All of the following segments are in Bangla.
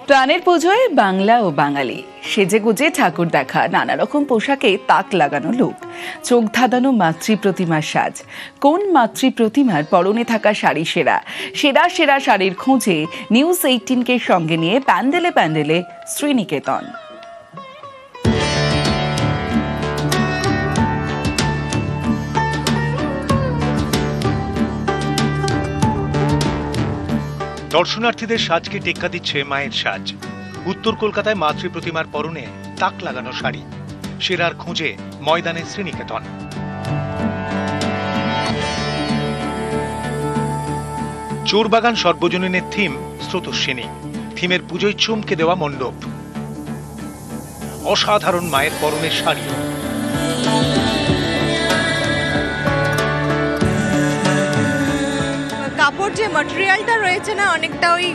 প্রাণের পুজোয় বাংলা ও বাঙালি সেজেগুজে ঠাকুর দেখা, নানা রকম পোশাকে তাক লাগানো লোক, চোখ ধাঁধানো মাতৃ প্রতিমার সাজ। কোন মাতৃ প্রতিমার পরনে থাকা শাড়ি সেরা? সেরা সেরা শাড়ির খোঁজে নিউজ 18কে সঙ্গে নিয়ে প্যান্ডেলে প্যান্ডেলে শ্রীনিকেতন। দর্শনার্থীদের সাজকে টেক্কা দিচ্ছে মায়ের সাজ। উত্তর কলকাতায় মাতৃ প্রতিমার পরনে তাক লাগানো শাড়ি, সেরার খোঁজে ময়দানে শ্রীনিকেতন। চোরবাগান সর্বজনীনের থিম স্রোতস্বিনী, থিমের পুজোয় চমকে দেওয়া মণ্ডপ, অসাধারণ মায়ের পরনের শাড়ি। কাপড় যে ম্যাটেরিয়ালটা রয়েছে না, অনেকটা ওই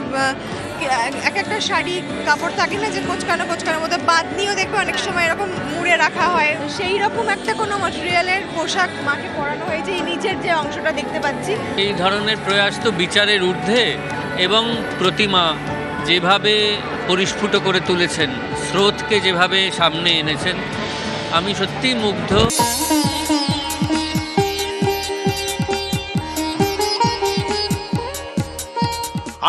এক একটা শাড়ি কাপড় থাকে না যে কোচকানোর মধ্যে, বাঁধনিও দেখবে অনেক সময় এরকম মুড়ে রাখা হয়, সেই রকম একটা কোনো ম্যাটেরিয়ালের পোশাক মাকে পরানো হয়েছে। এই নিচের যে অংশটা দেখতে পাচ্ছি, এই ধরনের প্রয়াস তো বিচারের ঊর্ধ্বে, এবং প্রতিমা যেভাবে পরিস্ফুট করে তুলেছেন, স্রোতকে যেভাবে সামনে এনেছেন, আমি সত্যিই মুগ্ধ।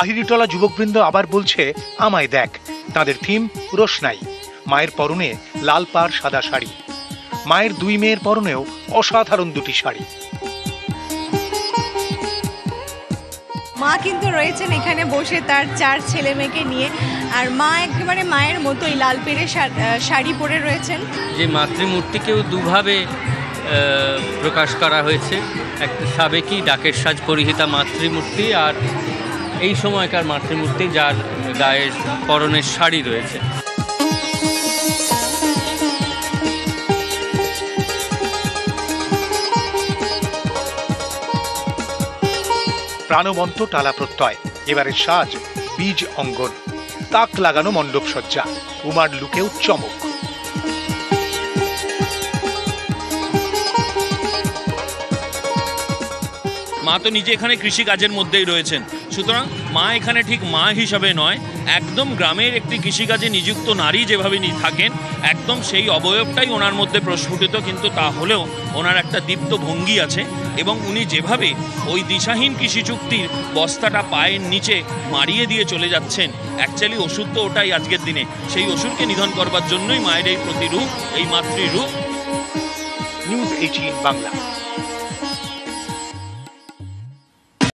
আহিরিটলা যুবকবৃন্দ আবার বলছে আমায় দেখ। তাদের থিম রোশনাই, মায়ের পরনে লাল পাড় সাদা শাড়ি, মায়ের দুই মেয়ের পরনেও অসাধারণ দুটি শাড়ি। মা কিন্তু রয়েছেন এখানে বসে তার 4 ছেলে মেয়েকে নিয়ে, আর মা একেবারে মায়ের মতোই লাল পেড়ে শাড়ি পরে রয়েছেন। যে মাতৃমূর্তিকেও দুভাবে প্রকাশ করা হয়েছে, একটা সাবেকি ডাকের সাজ পরিহিতা মাতৃমূর্তি, আর এই সময়কার মাতৃমূর্তি যার গায়ের পরনের শাড়ি রয়েছে। প্রাণবন্ত টালা প্রত্যয়, এবারে সাজ বীজ অঙ্গন, তাক লাগানো মণ্ডপ সজ্জা, উমার লুকেও চমক। মা তো নিজে এখানে কৃষিকাজের মধ্যেই রয়েছেন, সুতরাং মা এখানে ঠিক মা হিসাবে নয়, একদম গ্রামের একটি কৃষিকাজে নিযুক্ত নারী যেভাবে থাকেন, একদম সেই অবয়বটাই ওনার মধ্যে প্রস্ফুটিত। কিন্তু তা হলেও ওনার একটা দীপ্ত ভঙ্গি আছে, এবং উনি যেভাবে ওই দিশাহীন কৃষি চুক্তির বস্তাটা পায়ের নিচে মারিয়ে দিয়ে চলে যাচ্ছেন, অ্যাকচুয়ালি অসুর তো ওটাই আজকের দিনে, সেই অসুরকে নিধন করবার জন্যই মায়ের এই প্রতিরূপ, এই মাতৃরূপ। নিউজ 18 বাংলা।